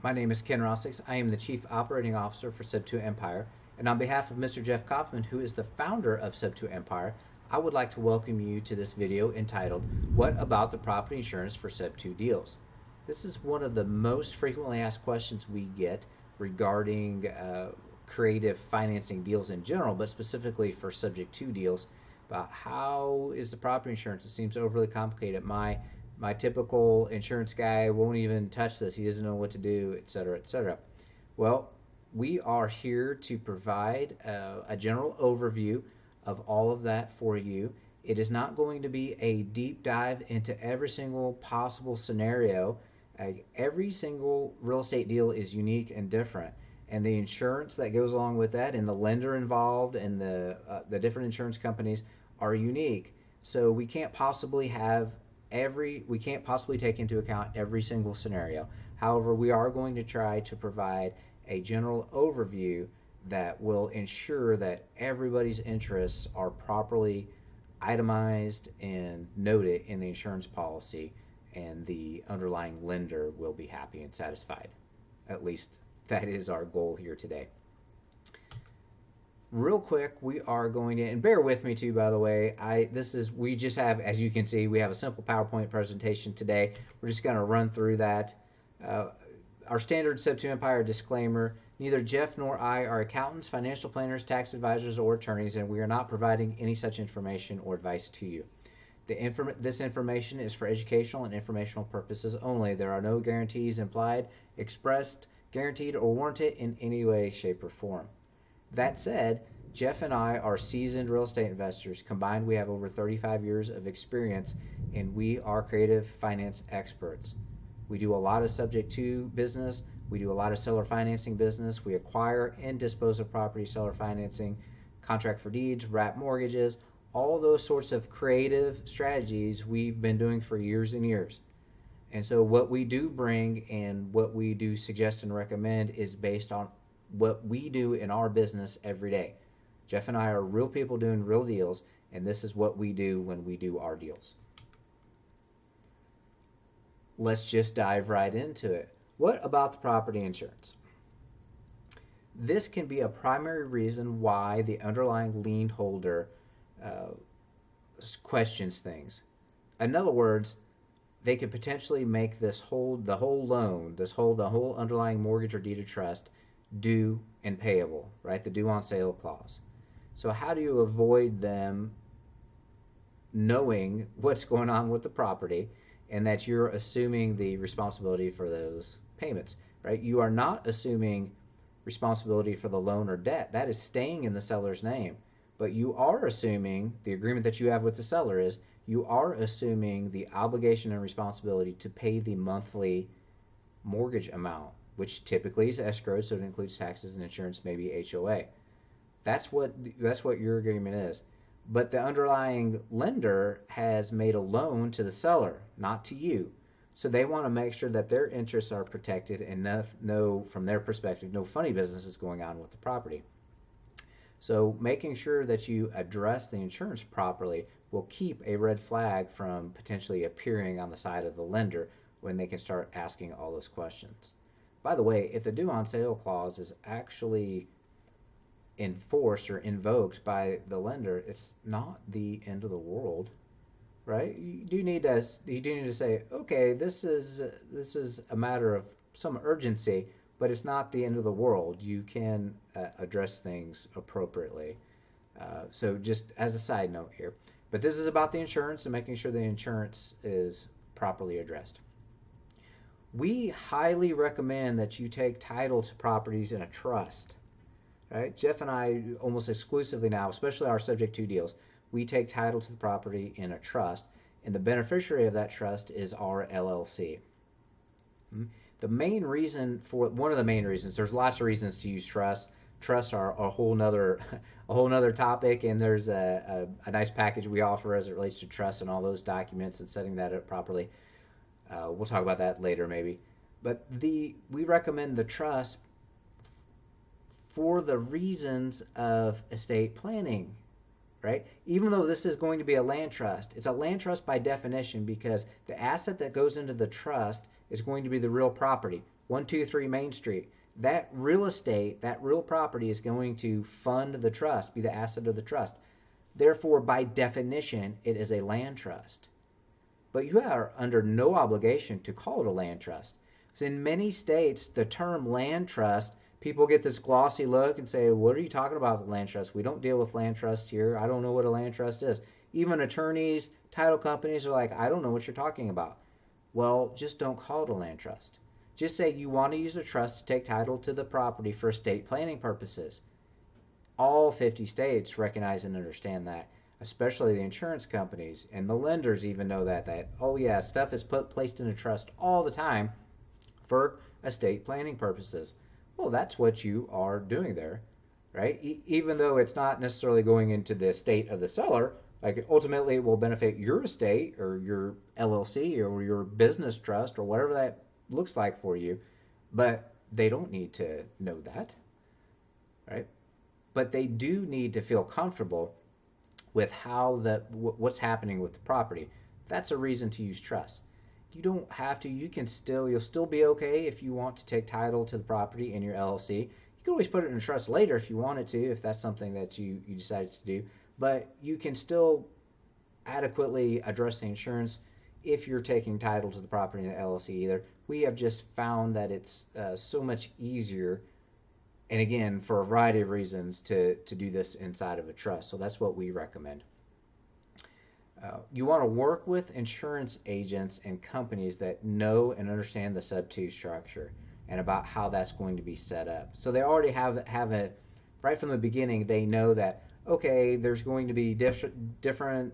My name is Ken Rossix. I am the Chief Operating Officer for Sub2 Empire. And on behalf of Mr. Jeff Kaufman, who is the founder of Sub2 Empire, I would like to welcome you to this video entitled, What About the Property Insurance for Sub2 Deals? This is one of the most frequently asked questions we get regarding creative financing deals in general, but specifically for Subject 2 deals, about how is the property insurance? It seems overly complicated. My typical insurance guy won't even touch this. He doesn't know what to do, et cetera, et cetera. Well, we are here to provide a general overview of all of that for you. It is not going to be a deep dive into every single possible scenario. Every single real estate deal is unique and different. And the insurance that goes along with that and the lender involved and the different insurance companies are unique. So we can't possibly take into account every single scenario. However, we are going to try to provide a general overview that will ensure that everybody's interests are properly itemized and noted in the insurance policy, and the underlying lender will be happy and satisfied. At least that is our goal here today. Real quick, we are going to, and bear with me too, by the way, we just have, as you can see, we have a simple PowerPoint presentation today. We're just going to run through that. Our standard Sub2 Empire disclaimer: neither Jeff nor I are accountants, financial planners, tax advisors, or attorneys, and we are not providing any such information or advice to you. This information is for educational and informational purposes only. There are no guarantees implied, expressed, guaranteed, or warranted in any way, shape, or form. That said, Jeff and I are seasoned real estate investors. Combined, we have over 35 years of experience, and we are creative finance experts. We do a lot of Subject 2 business. We do a lot of seller financing business. We acquire and dispose of property seller financing, contract for deeds, wrap mortgages, all those sorts of creative strategies we've been doing for years and years. And so what we do bring and what we do suggest and recommend is based on what we do in our business every day. Jeff and I are real people doing real deals, and this is what we do when we do our deals. Let's just dive right into it. What about the property insurance? This can be a primary reason why the underlying lien holder questions things. In other words, they could potentially make the whole loan, the whole underlying mortgage or deed of trust due and payable, right? The due on sale clause. So how do you avoid them knowing what's going on with the property and that you're assuming the responsibility for those payments, right? You are not assuming responsibility for the loan or debt. That is staying in the seller's name. But you are assuming, the agreement that you have with the seller is, you are assuming the obligation and responsibility to pay the monthly mortgage amount, which typically is escrowed, so it includes taxes and insurance, maybe HOA. That's what your agreement is. But the underlying lender has made a loan to the seller, not to you. So they want to make sure that their interests are protected and know from their perspective, no funny business is going on with the property. So making sure that you address the insurance properly will keep a red flag from potentially appearing on the side of the lender when they can start asking all those questions. By the way, if the due on sale clause is actually enforced or invoked by the lender, it's not the end of the world, right? You do need to say, okay, this is a matter of some urgency, but it's not the end of the world. You can address things appropriately. So just as a side note here, but this is about the insurance and making sure the insurance is properly addressed. We highly recommend that you take title to properties in a trust. Right? Jeff and I almost exclusively now, especially our Subject 2 deals, we take title to the property in a trust, and the beneficiary of that trust is our LLC. One of the main reasons, there's lots of reasons to use trusts. Trusts are a whole nother topic, and there's a nice package we offer as it relates to trusts and all those documents and setting that up properly. We'll talk about that later maybe. But we recommend the trust for the reasons of estate planning, right? Even though this is going to be a land trust, it's a land trust by definition because the asset that goes into the trust is going to be the real property. 123 Main Street. That real estate, that real property is going to fund the trust, be the asset of the trust. Therefore, by definition, it is a land trust. But you are under no obligation to call it a land trust. So in many states, the term land trust, people get this glossy look and say, what are you talking about with land trust? We don't deal with land trusts here. I don't know what a land trust is. Even attorneys, title companies are like, I don't know what you're talking about. Well, just don't call it a land trust. Just say you want to use a trust to take title to the property for estate planning purposes. All 50 states recognize and understand that, especially the insurance companies, and the lenders even know that oh yeah, stuff is placed in a trust all the time for estate planning purposes. Well, that's what you are doing there, right? Even though it's not necessarily going into the estate of the seller, like ultimately it will benefit your estate or your LLC or your business trust or whatever that looks like for you, but they don't need to know that, right? But they do need to feel comfortable with how what's happening with the property. That's a reason to use trust. You don't have to. You'll still be okay if you want to take title to the property in your LLC. You can always put it in a trust later if you wanted to, if that's something that you decided to do. But you can still adequately address the insurance if you're taking title to the property in the LLC either. We have just found that it's so much easier, and again, for a variety of reasons, to do this inside of a trust. So that's what we recommend. You want to work with insurance agents and companies that know and understand the sub-2 structure and about how that's going to be set up. So they already have it right from the beginning. They know that, okay, there's going to be different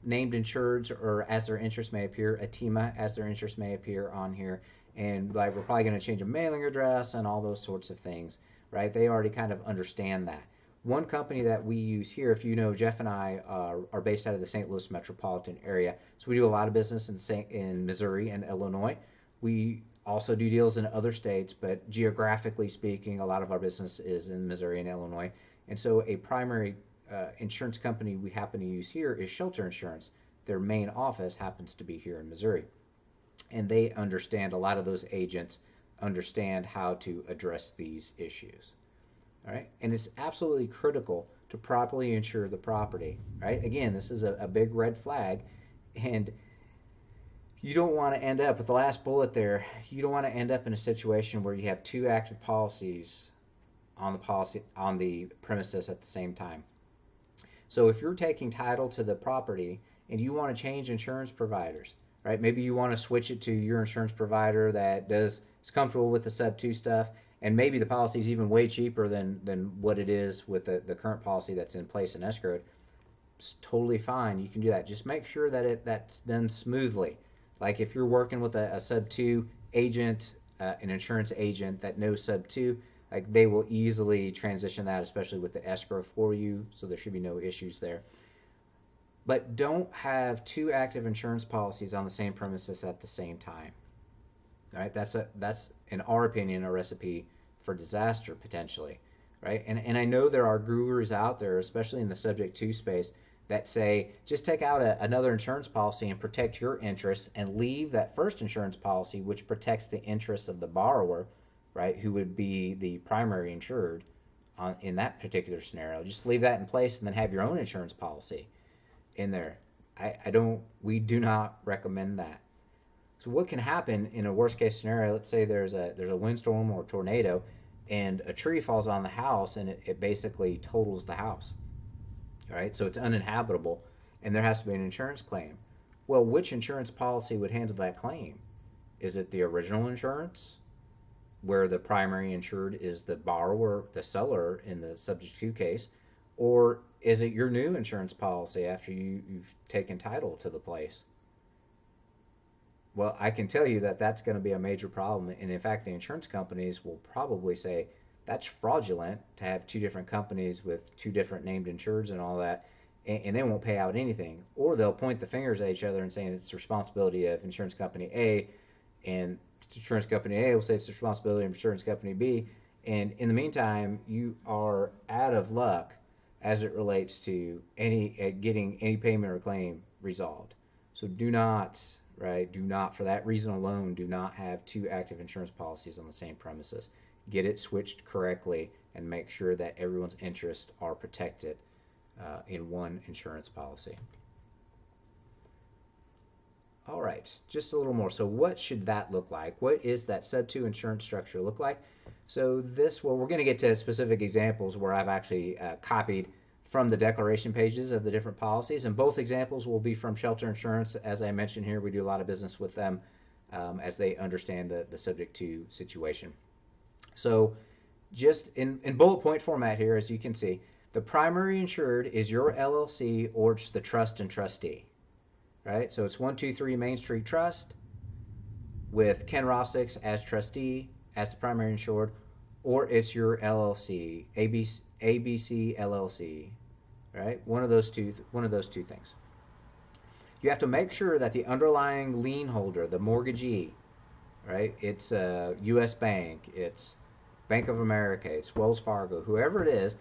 named insureds, or as their interest may appear, a TEMA as their interest may appear on here. And like we're probably going to change a mailing address and all those sorts of things, right? They already kind of understand that. One company that we use here, if you know, Jeff and I are based out of the St. Louis metropolitan area. So we do a lot of business in Missouri and Illinois. We also do deals in other states, but geographically speaking, a lot of our business is in Missouri and Illinois. And so a primary insurance company we happen to use here is Shelter Insurance. Their main office happens to be here in Missouri. And they understand, a lot of those agents understand how to address these issues. All right, and it's absolutely critical to properly insure the property, right? Again, this is a big red flag, and you don't want to end up with the last bullet there. You don't want to end up in a situation where you have two active policies on the premises at the same time. So if you're taking title to the property and you want to change insurance providers, right? Maybe you want to switch it to your insurance provider that is comfortable with the sub-2 stuff, and maybe the policy is even way cheaper than what it is with the current policy that's in place in escrow. It's totally fine. You can do that. Just make sure that that's done smoothly. Like if you're working with a sub-2 agent, an insurance agent that knows sub-2, like they will easily transition that, especially with the escrow for you, so there should be no issues there. But don't have two active insurance policies on the same premises at the same time. All right, that's in our opinion a recipe for disaster potentially, right? And I know there are gurus out there, especially in the subject to space, that say just take out another insurance policy and protect your interests, and leave that first insurance policy, which protects the interest of the borrower, right, who would be the primary insured in that particular scenario. Just leave that in place and then have your own insurance policy in there. We do not recommend that. So what can happen in a worst case scenario? Let's say there's a windstorm or a tornado and a tree falls on the house and it basically totals the house. All right, so it's uninhabitable and there has to be an insurance claim. Well, which insurance policy would handle that claim? Is it the original insurance, where the primary insured is the borrower, the seller in the subject to case, or is it your new insurance policy after you've taken title to the place? Well, I can tell you that that's going to be a major problem. And in fact, the insurance companies will probably say that's fraudulent to have two different companies with two different named insureds and all that, and they won't pay out anything. Or they'll point the fingers at each other and saying it's the responsibility of insurance company A, and insurance company A will say it's the responsibility of insurance company B. And in the meantime, you are out of luck as it relates to getting any payment or claim resolved. So do not, right? Do not, for that reason alone, do not have two active insurance policies on the same premises. Get it switched correctly and make sure that everyone's interests are protected in one insurance policy. All right, just a little more. So what should that look like? What is that sub 2 insurance structure look like? So this, well, we're going to get to specific examples where I've actually copied from the declaration pages of the different policies, and both examples will be from Shelter Insurance. As I mentioned here, we do a lot of business with them as they understand the subject to situation. So just in bullet point format here, as you can see, the primary insured is your LLC or it's the trust and trustee, right? So it's 123 Main Street Trust with Ken Rossix as trustee, as the primary insured, or it's your LLC, ABC LLC, right? One of those two things. You have to make sure that the underlying lien holder, the mortgagee, right? It's a U.S. Bank, it's Bank of America, it's Wells Fargo, whoever it is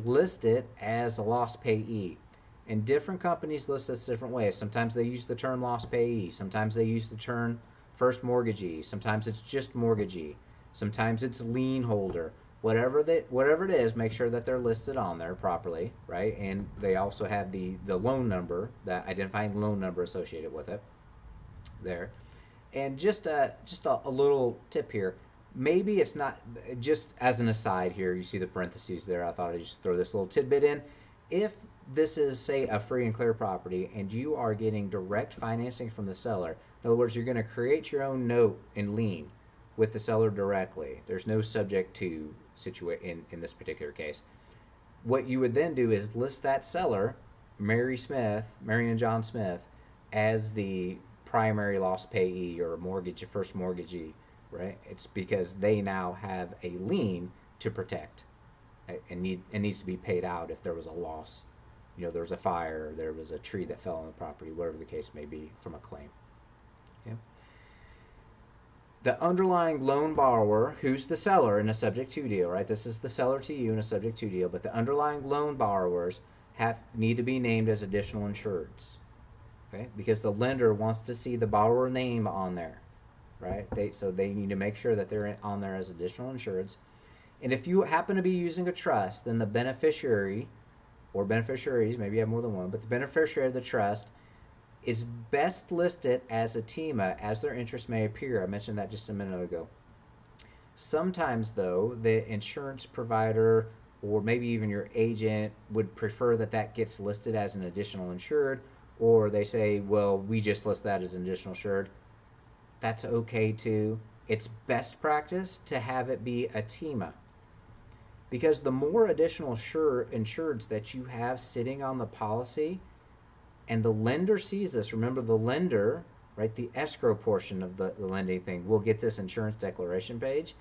listed as a loss payee. And different companies list this different ways. Sometimes they use the term loss payee. Sometimes they use the term first mortgagee. Sometimes it's just mortgagee. Sometimes it's lien holder. Whatever it is, make sure that they're listed on there properly, right? And they also have the loan number, that identifying loan number associated with it there. And just a little tip here. Maybe it's not, just as an aside here, you see the parentheses there. I thought I'd just throw this little tidbit in. If this is, say, a free and clear property and you are getting direct financing from the seller, in other words, you're going to create your own note and lien with the seller directly. There's no subject to in this particular case. What you would then do is list that seller, Mary and John Smith, as the primary loss payee or first mortgagee, right? It's because they now have a lien to protect and needs to be paid out if there was a loss. There was a fire, there was a tree that fell on the property, whatever the case may be from a claim. Okay. The underlying loan borrower, who's the seller in a subject to deal, right? This is the seller to you in a subject to deal, but the underlying loan borrowers need to be named as additional insureds, okay? Because the lender wants to see the borrower name on there, right? So they need to make sure that they're on there as additional insureds. And if you happen to be using a trust, then the beneficiary or beneficiaries, maybe you have more than one, but the beneficiary of the trust is best listed as a TEMA as their interest may appear. I mentioned that just a minute ago. Sometimes, though, the insurance provider or maybe even your agent would prefer that gets listed as an additional insured, or they say, well, we just list that as an additional insured. That's okay too. It's best practice to have it be a TEMA, because the more additional insureds that you have sitting on the policy, and the lender sees this, remember the lender, right, the escrow portion of the lending thing will get this insurance declaration page,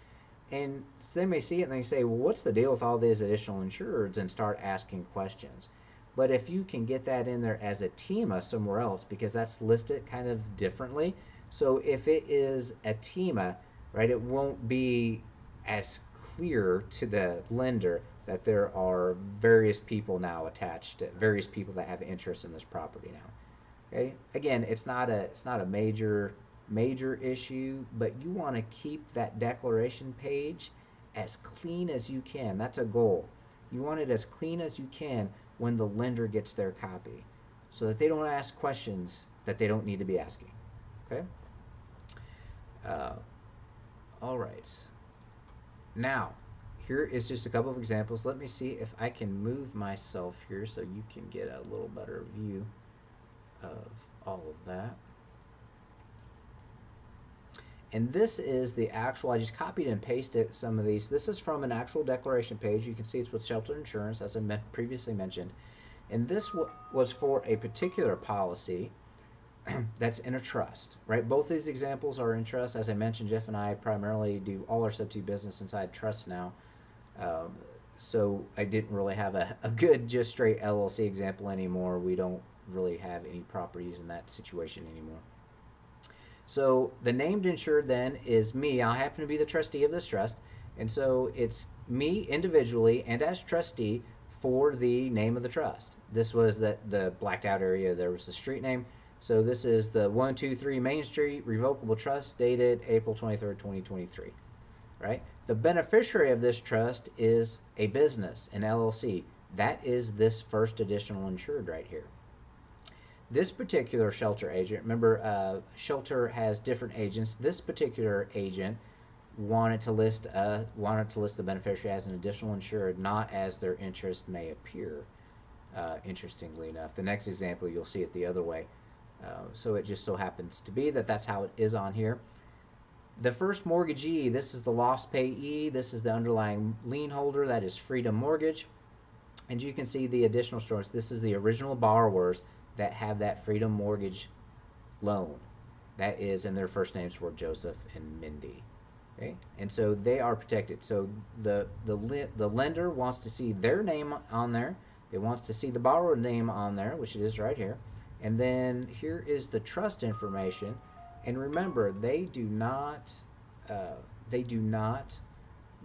and so they may see it and they say, well, what's the deal with all these additional insureds, and start asking questions. But if you can get that in there as a TEMA somewhere else, because that's listed kind of differently, so if it is a TEMA, right, it won't be as clear to the lender that there are various people now attached, various people that have interest in this property now. Okay, again, it's not a major issue, but you want to keep that declaration page as clean as you can. That's a goal. You want it as clean as you can when the lender gets their copy, so that they don't ask questions that they don't need to be asking. Okay. All right. Now, here is just a couple of examples. Let me see if I can move myself here so you can get a little better view of all of that. And this is the actual, I just copied and pasted some of these. This is from an actual declaration page. You can see it's with Shelter Insurance, as I previously mentioned. And this was for a particular policy that's in a trust, right? Both these examples are in trust. As I mentioned, Jeff and I primarily do all our sub-2 business inside trusts now. So I didn't really have a good just straight LLC example anymore. We don't really have any properties in that situation anymore. So the named insured then is me. I happen to be the trustee of this trust, and so it's me individually and as trustee for the name of the trust. This was the blacked out area. There was the street name. So this is the 123 Main Street Revocable Trust dated April 23rd, 2023, right? The beneficiary of this trust is a business, an LLC. That is this first additional insured right here. This particular shelter agent, remember, shelter has different agents. This particular agent wanted to list the beneficiary as an additional insured, not as their interest may appear. Interestingly enough, the next example you'll see it the other way. So it just so happens to be that that's how it is on here. The first mortgagee, this is the lost payee. This is the underlying lien holder. That is Freedom Mortgage. And you can see the additional insurance. This is the original borrowers that have that Freedom Mortgage loan. That is, and their first names were Joseph and Mindy. Okay, and so they are protected. So the lender wants to see their name on there. It wants to see the borrower name on there, which it is right here. And then here is the trust information. And remember, they do not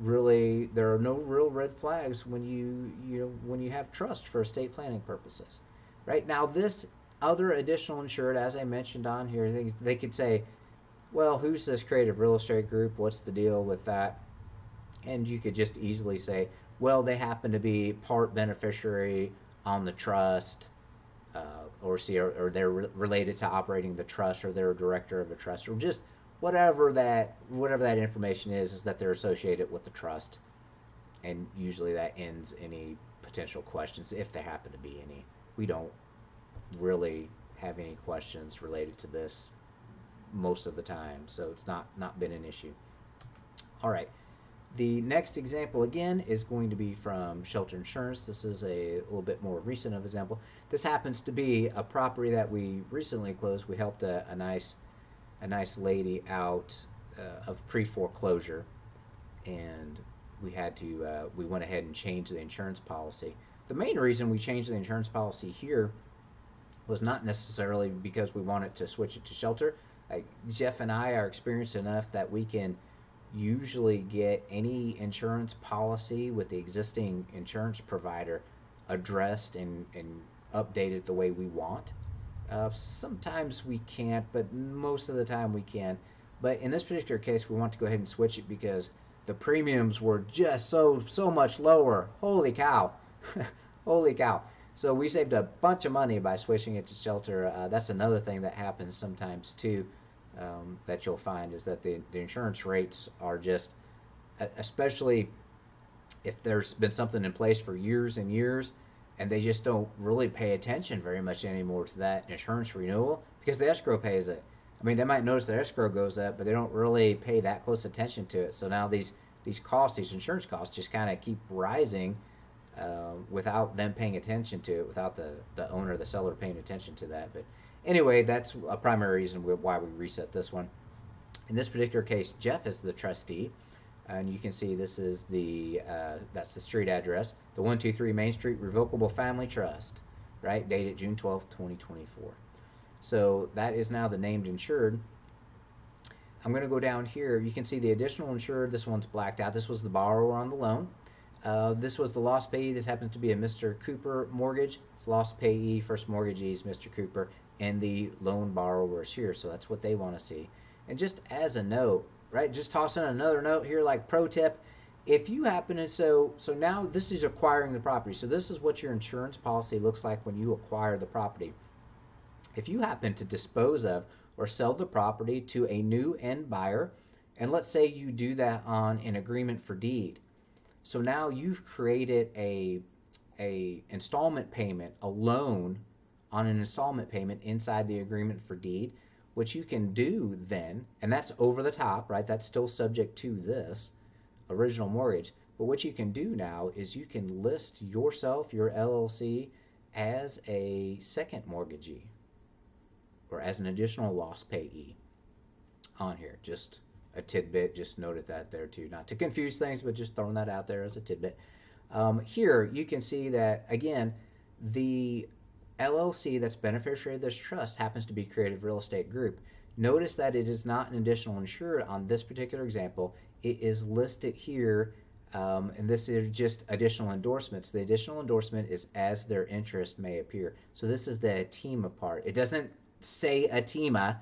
really. There are no real red flags when you have trust for estate planning purposes, right? Now this other additional insured, as I mentioned on here, they could say, well, who's this Creative Real Estate Group? What's the deal with that? And you could just easily say, well, they happen to be part beneficiary on the trust, or they're related to operating the trust, or they're a director of a trust, or just whatever that information is that they're associated with the trust. And usually that ends any potential questions, if there happen to be any. We don't really have any questions related to this most of the time, so it's not been an issue. All right, the next example again is going to be from Shelter Insurance. This is a little bit more recent of example. This happens to be a property that we recently closed. We helped a nice lady out of pre-foreclosure, and we went ahead and changed the insurance policy. The main reason we changed the insurance policy here was not necessarily because we wanted to switch it to shelter. Like, Jeff and I are experienced enough that we can usually get any insurance policy with the existing insurance provider addressed and updated the way we want. Sometimes we can't, but most of the time we can. But in this particular case, we want to go ahead and switch it because the premiums were just so much lower. Holy cow. Holy cow. So we saved a bunch of money by switching it to shelter. That's another thing that happens sometimes too, that you'll find, is that the insurance rates are just, especially if there's been something in place for years and years, and they just don't really pay attention very much anymore to that insurance renewal because the escrow pays it. I mean, they might notice their escrow goes up, but they don't really pay that close attention to it. So now these costs, these insurance costs, just kind of keep rising without them paying attention to it, without the owner, the seller paying attention to that. But anyway, that's a primary reason why we reset this one. In this particular case, Jeff is the trustee, and you can see this is that's the street address, the 123 Main Street Revocable Family Trust, right? Dated June 12th, 2024. So that is now the named insured. I'm going to go down here. You can see the additional insured. This one's blacked out. This was the borrower on the loan. This was the lost payee. This happens to be a Mr. Cooper mortgage. It's lost payee, first mortgagee is Mr. Cooper, and the loan borrower is here. So that's what they want to see. And just as a note, right, just tossing another note here, like pro tip, if you happen to, so now this is acquiring the property. So this is what your insurance policy looks like when you acquire the property. If you happen to dispose of or sell the property to a new end buyer, and let's say you do that on an agreement for deed, so now you've created a installment payment, a loan on an installment payment inside the agreement for deed. What you can do then, and that's over the top, right? That's still subject to this original mortgage. But what you can do now is you can list yourself, your LLC, as a second mortgagee or as an additional loss payee on here. Just a tidbit, just noted that there too. Not to confuse things, but just throwing that out there as a tidbit. Here you can see that, again, the LLC that's beneficiary of this trust happens to be Creative Real Estate Group. Notice that it is not an additional insured on this particular example. It is listed here, and this is just additional endorsements. The additional endorsement is as their interest may appear. So this is the TEMA part. It doesn't say Atima.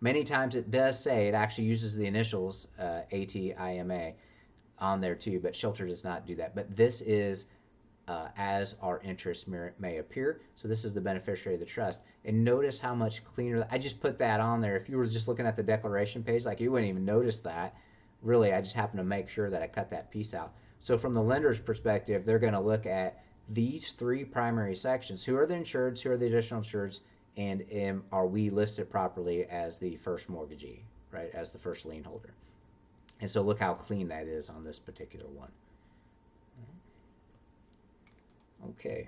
Many times it does say, it actually uses the initials ATIMA on there too, but Shelter does not do that. But this is as our interest may appear. So this is the beneficiary of the trust. And notice how much cleaner, I just put that on there. If you were just looking at the declaration page, like you wouldn't even notice that. Really, I just happened to make sure that I cut that piece out. So from the lender's perspective, they're going to look at these three primary sections. Who are the insureds? Who are the additional insureds? And are we listed properly as the first mortgagee, right? As the first lien holder. And so look how clean that is on this particular one. Okay.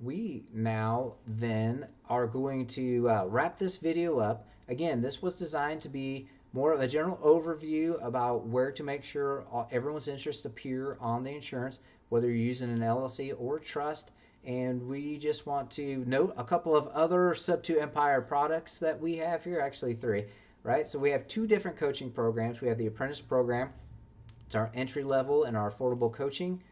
We now then are going to wrap this video up. Again, this was designed to be more of a general overview about where to make sure everyone's interests appear on the insurance, whether you're using an LLC or trust. And we just want to note a couple of other Sub2 Empire products that we have here, actually three, right? So we have two different coaching programs. We have the apprentice program. It's our entry level and our affordable coaching.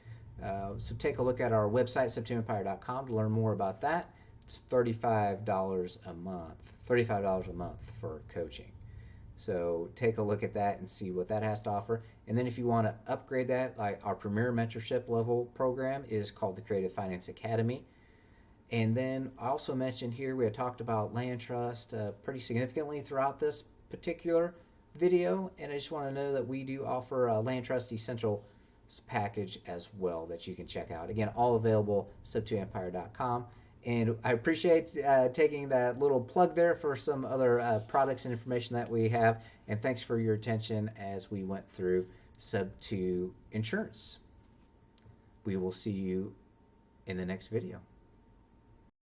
So take a look at our website, sub2empire.com, to learn more about that. It's $35 a month, $35 a month for coaching. So take a look at that and see what that has to offer. And then if you want to upgrade that, like our premier mentorship level program is called the Creative Finance Academy. And then I also mentioned here, we had talked about land trust pretty significantly throughout this particular video. And I just want to know that we do offer a land trust essential package as well that you can check out. Again, all available sub2empire.com. And I appreciate taking that little plug there for some other products and information that we have. And thanks for your attention as we went through Sub2 Insurance. We will see you in the next video.